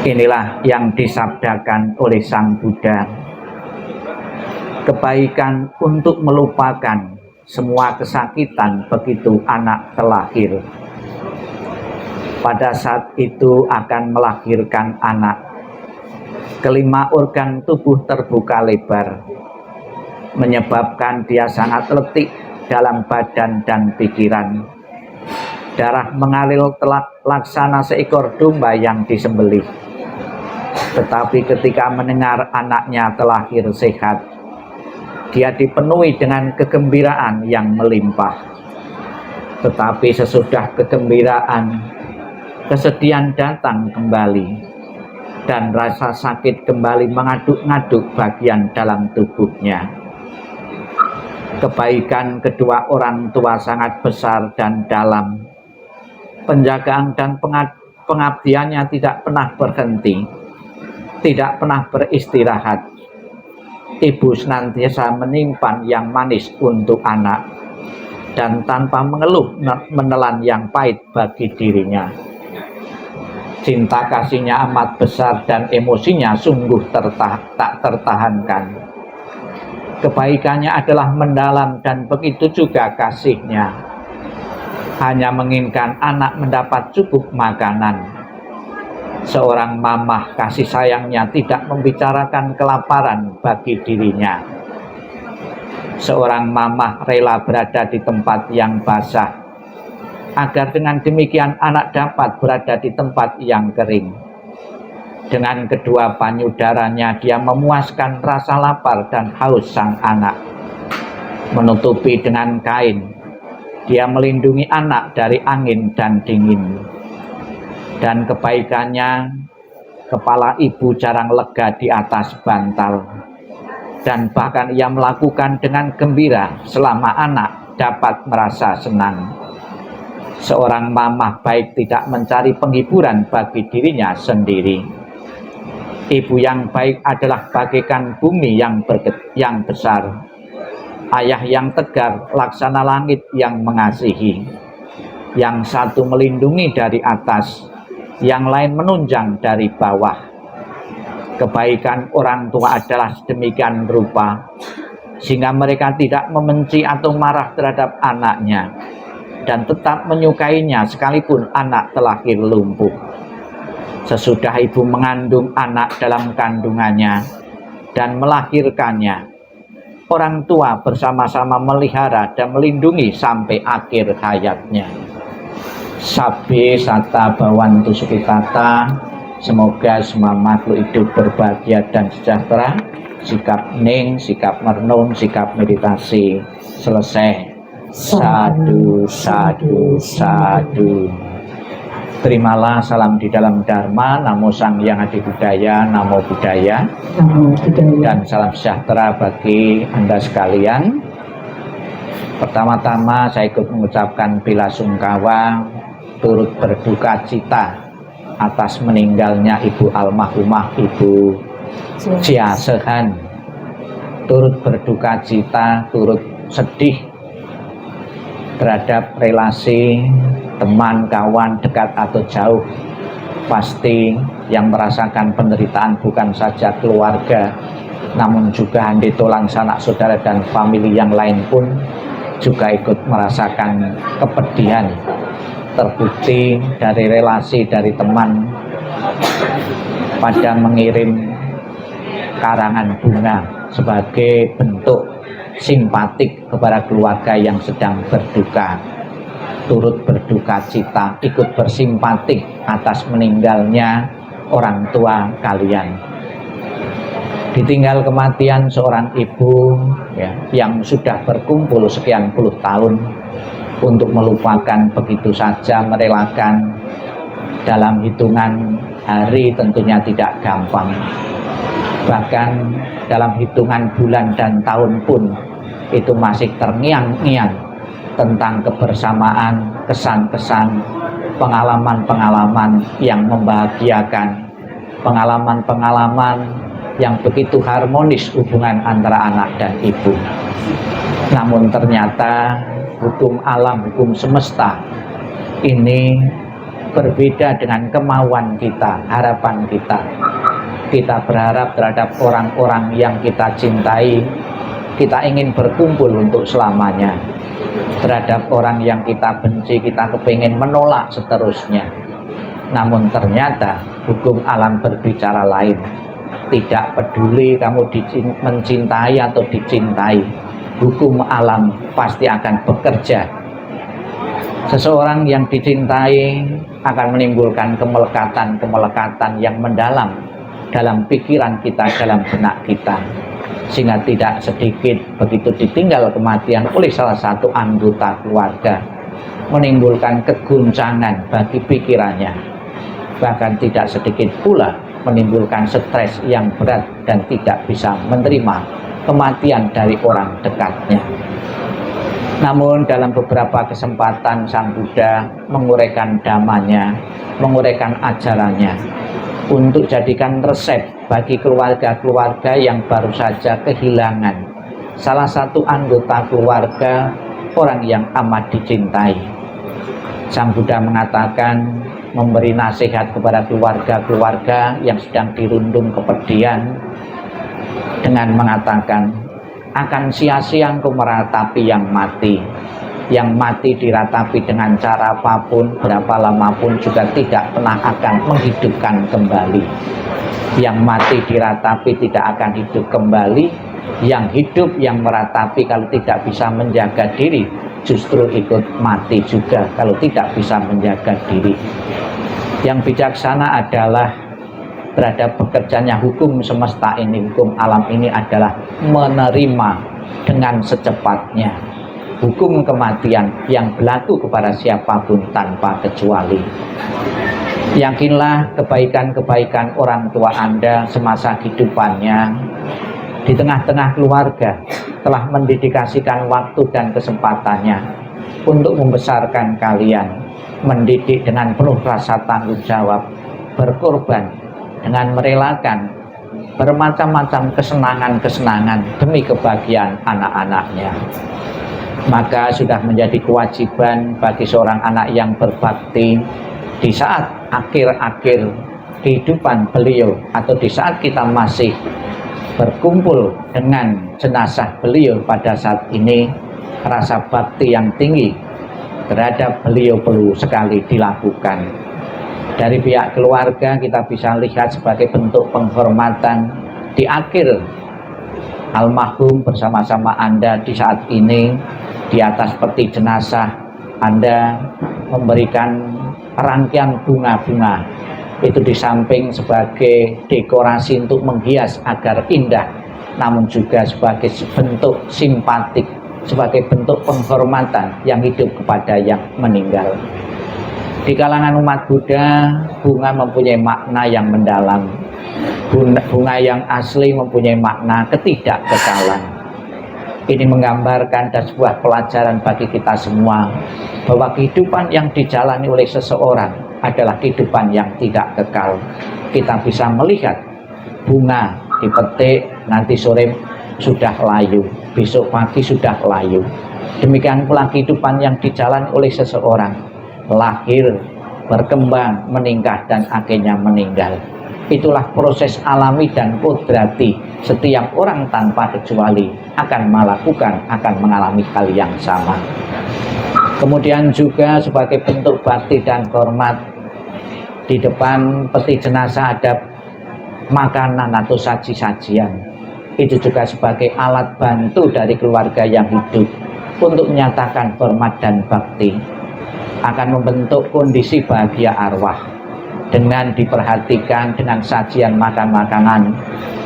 Inilah yang disabdakan oleh Sang Buddha. Kebaikan untuk melupakan semua kesakitan begitu anak terlahir. Pada saat itu akan melahirkan anak. Kelima organ tubuh terbuka lebar, menyebabkan dia sangat letih dalam badan dan pikiran. Darah mengalir telak laksana seekor domba yang disembelih. Tetapi ketika mendengar anaknya terlahir sehat, dia dipenuhi dengan kegembiraan yang melimpah. Tetapi sesudah kegembiraan, kesedihan datang kembali, dan rasa sakit kembali mengaduk-ngaduk bagian dalam tubuhnya. Kebaikan kedua orang tua sangat besar dan dalam. Penjagaan dan pengabdiannya tidak pernah berhenti, tidak pernah beristirahat. Ibu senantiasa menyimpan yang manis untuk anak, dan tanpa mengeluh menelan yang pahit bagi dirinya. Cinta kasihnya amat besar dan emosinya sungguh tak tertahankan. Kebaikannya adalah mendalam dan begitu juga kasihnya. Hanya menginginkan anak mendapat cukup makanan. Seorang mamah kasih sayangnya tidak membicarakan kelaparan bagi dirinya. Seorang mamah rela berada di tempat yang basah, agar dengan demikian anak dapat berada di tempat yang kering. Dengan kedua payudaranya dia memuaskan rasa lapar dan haus sang anak. Menutupi dengan kain, dia melindungi anak dari angin dan dingin. Dan kebaikannya, kepala ibu jarang lega di atas bantal. Dan bahkan ia melakukan dengan gembira selama anak dapat merasa senang. Seorang mamah baik tidak mencari penghiburan bagi dirinya sendiri. Ibu yang baik adalah bagaikan bumi yang besar. Ayah yang tegar laksana langit yang mengasihi. Yang satu melindungi dari atas, yang lain menunjang dari bawah. Kebaikan orang tua adalah sedemikian rupa, sehingga mereka tidak membenci atau marah terhadap anaknya, dan tetap menyukainya sekalipun anak terlahir lumpuh. Sesudah ibu mengandung anak dalam kandungannya dan melahirkannya, orang tua bersama-sama melihara dan melindungi sampai akhir hayatnya. Sabbe sata bawantu sukitata. Semoga semua makhluk hidup berbahagia dan sejahtera. Sikap ning, sikap merenung, sikap meditasi selesai. Sadu, sadu, sadu. Terimalah salam di dalam Dharma, Namo Sang Hyang Adi Budaya, Namo Buddhaya, dan salam sejahtera bagi Anda sekalian. Pertama-tama saya ikut mengucapkan bela sungkawa, turut berduka cita atas meninggalnya Ibu almarhumah Ibu Chia Sehan. Turut berduka cita, turut sedih terhadap relasi teman, kawan, dekat atau jauh. Pasti yang merasakan penderitaan bukan saja keluarga, namun juga handetolang sanak saudara dan famili yang lain pun juga ikut merasakan kepedihan. Terbukti dari relasi dari teman pada mengirim karangan bunga sebagai bentuk simpatik kepada keluarga yang sedang berduka. Turut berduka cita, ikut bersimpatik atas meninggalnya orang tua kalian. Ditinggal kematian seorang ibu yang sudah berkumpul sekian puluh tahun untuk melupakan begitu saja, merelakan dalam hitungan hari tentunya tidak gampang. Bahkan dalam hitungan bulan dan tahun pun itu masih terngiang-ngiang tentang kebersamaan, kesan-kesan, pengalaman-pengalaman yang membahagiakan, pengalaman-pengalaman yang begitu harmonis hubungan antara anak dan ibu. Namun ternyata hukum alam, hukum semesta ini berbeda dengan kemauan kita, harapan kita. Kita berharap terhadap orang-orang yang kita cintai, kita ingin berkumpul untuk selamanya. Terhadap orang yang kita benci, kita kepingin menolak seterusnya. Namun ternyata hukum alam berbicara lain. Tidak peduli kamu mencintai atau dicintai, hukum alam pasti akan bekerja. Seseorang yang dicintai akan menimbulkan kemelekatan yang mendalam dalam pikiran kita, dalam benak kita, sehingga tidak sedikit begitu ditinggal kematian oleh salah satu anggota keluarga menimbulkan keguncangan bagi pikirannya, bahkan tidak sedikit pula menimbulkan stres yang berat dan tidak bisa menerima kematian dari orang dekatnya. Namun dalam beberapa kesempatan Sang Buddha menguraikan dhammanya, menguraikan ajarannya untuk jadikan resep bagi keluarga-keluarga yang baru saja kehilangan salah satu anggota keluarga, orang yang amat dicintai. Sang Buddha mengatakan, memberi nasihat kepada keluarga-keluarga yang sedang dirundung kepedihan dengan mengatakan, akan sia-sia engkau meratapi yang mati. Yang mati diratapi dengan cara apapun, berapa lama pun juga tidak pernah akan menghidupkan kembali. Yang mati diratapi tidak akan hidup kembali. Yang hidup, yang meratapi kalau tidak bisa menjaga diri, justru ikut mati juga kalau tidak bisa menjaga diri. Yang bijaksana adalah terhadap bekerjanya hukum semesta ini, hukum alam ini adalah menerima dengan secepatnya hukum kematian yang berlaku kepada siapapun tanpa kecuali. Yakinlah kebaikan-kebaikan orang tua Anda semasa kehidupannya di tengah-tengah keluarga telah mendedikasikan waktu dan kesempatannya untuk membesarkan kalian, mendidik dengan penuh rasa tanggung jawab, berkorban dengan merelakan bermacam-macam kesenangan-kesenangan demi kebahagiaan anak-anaknya. Maka sudah menjadi kewajiban bagi seorang anak yang berbakti di saat akhir-akhir kehidupan beliau atau di saat kita masih berkumpul dengan jenazah beliau pada saat ini, rasa bakti yang tinggi terhadap beliau perlu sekali dilakukan. Dari pihak keluarga kita bisa lihat sebagai bentuk penghormatan di akhir almarhum bersama-sama Anda di saat ini, di atas peti jenazah Anda memberikan rangkaian bunga-bunga itu di samping sebagai dekorasi untuk menghias agar indah, namun juga sebagai bentuk simpatik, sebagai bentuk penghormatan yang hidup kepada yang meninggal. Di kalangan umat Buddha, bunga mempunyai makna yang mendalam. Bunga yang asli mempunyai makna ketidakkekalan. Ini menggambarkan dan sebuah pelajaran bagi kita semua bahwa kehidupan yang dijalani oleh seseorang adalah kehidupan yang tidak kekal. Kita bisa melihat bunga dipetik, nanti sore sudah layu, besok pagi sudah layu. Demikian pula kehidupan yang dijalani oleh seseorang, lahir, berkembang, meningkat, dan akhirnya meninggal. Itulah proses alami dan kodrati. Setiap orang tanpa kecuali akan mengalami hal yang sama. Kemudian juga sebagai bentuk bakti dan hormat, di depan peti jenazah ada makanan atau saji-sajian. Itu juga sebagai alat bantu dari keluarga yang hidup untuk menyatakan hormat dan bakti. Akan membentuk kondisi bahagia arwah. Dengan diperhatikan dengan sajian makan-makanan,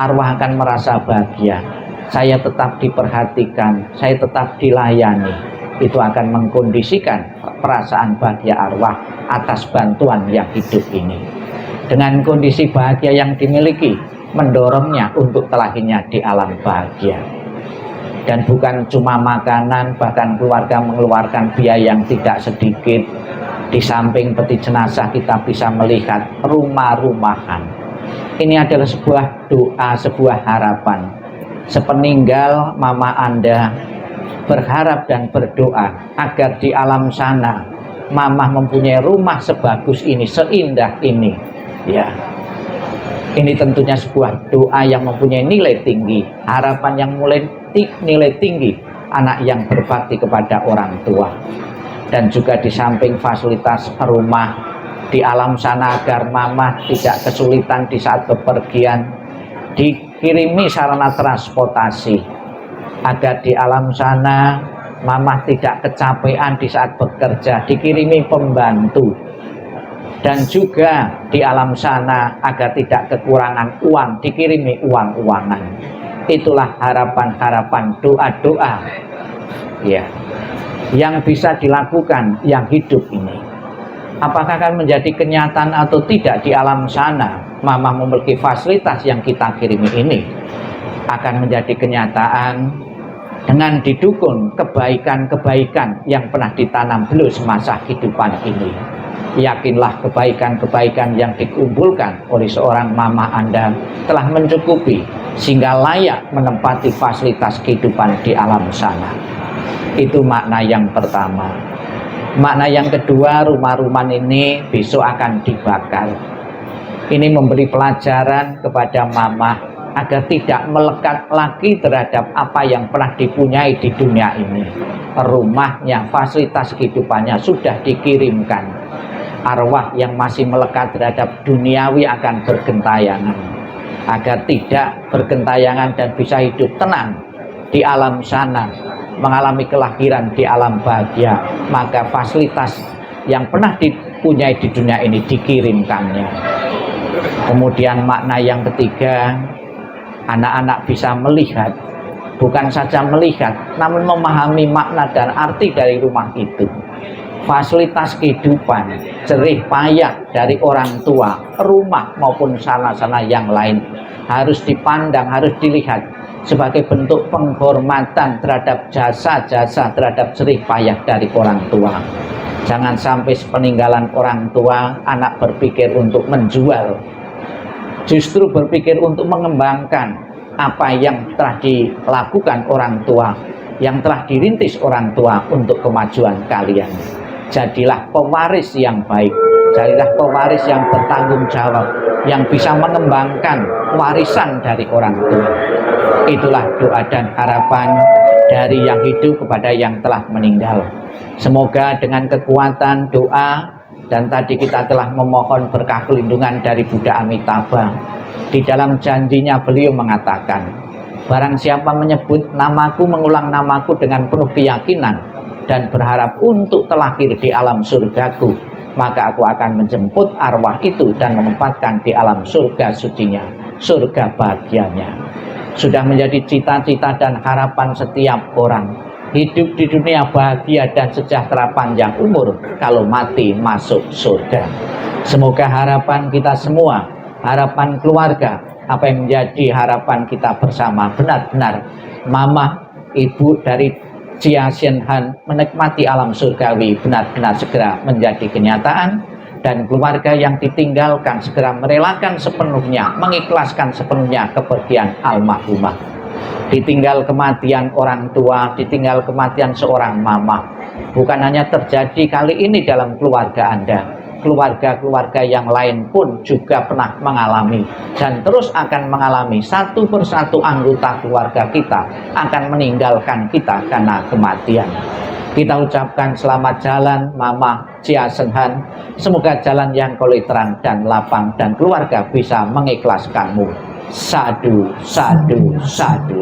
arwah akan merasa bahagia. Saya tetap diperhatikan, saya tetap dilayani. Itu akan mengkondisikan perasaan bahagia arwah atas bantuan yang hidup ini. Dengan kondisi bahagia yang dimiliki, mendorongnya untuk terlahirnya di alam bahagia. Dan bukan cuma makanan, bahkan keluarga mengeluarkan biaya yang tidak sedikit. Di samping peti jenazah kita bisa melihat rumah-rumahan. Ini adalah sebuah doa, sebuah harapan. Sepeninggal mama Anda berharap dan berdoa agar di alam sana Mama mempunyai rumah sebagus ini, seindah ini. Ya, ini tentunya sebuah doa yang mempunyai nilai tinggi, harapan yang mulai nilai tinggi, anak yang berbakti kepada orang tua. Dan juga di samping fasilitas rumah di alam sana agar mama tidak kesulitan di saat bepergian, dikirimi sarana transportasi agar di alam sana mama tidak kecapean di saat bekerja, dikirimi pembantu. Dan juga di alam sana agar tidak kekurangan uang, dikirimi uang-uangan. Itulah harapan-harapan, doa-doa ya, yang bisa dilakukan yang hidup ini. Apakah akan menjadi kenyataan atau tidak di alam sana, mama memiliki fasilitas yang kita kirimi ini akan menjadi kenyataan dengan didukung kebaikan-kebaikan yang pernah ditanam dulu semasa kehidupan ini. Yakinlah kebaikan-kebaikan yang dikumpulkan oleh seorang mama Anda telah mencukupi sehingga layak menempati fasilitas kehidupan di alam sana. Itu makna yang pertama. Makna yang kedua, rumah-rumah ini besok akan dibakar. Ini memberi pelajaran kepada mama agar tidak melekat lagi terhadap apa yang pernah dipunyai di dunia ini. Rumahnya, fasilitas kehidupannya sudah dikirimkan. Arwah yang masih melekat terhadap duniawi akan bergentayangan. Agar tidak bergentayangan dan bisa hidup tenang di alam sana, mengalami kelahiran di alam bahagia, maka fasilitas yang pernah dipunyai di dunia ini dikirimkannya. Kemudian makna yang ketiga, anak-anak bisa melihat, bukan saja melihat, namun memahami makna dan arti dari rumah itu. Fasilitas kehidupan, jerih payah dari orang tua, rumah maupun sana-sana yang lain harus dipandang, harus dilihat sebagai bentuk penghormatan terhadap jasa-jasa, terhadap jerih payah dari orang tua. Jangan sampai sepeninggalan orang tua, anak berpikir untuk menjual, justru berpikir untuk mengembangkan apa yang telah dilakukan orang tua, yang telah dirintis orang tua untuk kemajuan kalian. Jadilah pewaris yang baik, jadilah pewaris yang bertanggung jawab, yang bisa mengembangkan warisan dari orang tua. Itulah doa dan harapan dari yang hidup kepada yang telah meninggal. Semoga dengan kekuatan doa, dan tadi kita telah memohon berkah pelindungan dari Buddha Amitabha. Di dalam janjinya beliau mengatakan, barang siapa menyebut namaku, mengulang namaku dengan penuh keyakinan dan berharap untuk terlahir di alam surgaku, maka aku akan menjemput arwah itu dan menempatkan di alam surga sucinya, surga bahagianya. Sudah menjadi cita-cita dan harapan setiap orang, hidup di dunia bahagia dan sejahtera panjang umur, kalau mati masuk surga. Semoga harapan kita semua, harapan keluarga, apa yang menjadi harapan kita bersama, benar-benar mama, ibu dari Jia Sien Han menikmati alam surgawi benar-benar segera menjadi kenyataan, dan keluarga yang ditinggalkan segera merelakan sepenuhnya, mengikhlaskan sepenuhnya kepergian almarhumah. Ditinggal kematian orang tua, ditinggal kematian seorang mama, bukan hanya terjadi kali ini dalam keluarga Anda, keluarga-keluarga yang lain pun juga pernah mengalami dan terus akan mengalami. Satu persatu anggota keluarga kita akan meninggalkan kita karena kematian. Kita ucapkan selamat jalan Mama Jia Sien Han. Semoga jalan yang kau terang dan lapang dan keluarga bisa mengikhlaskanmu. Sadu, sadu, sadu.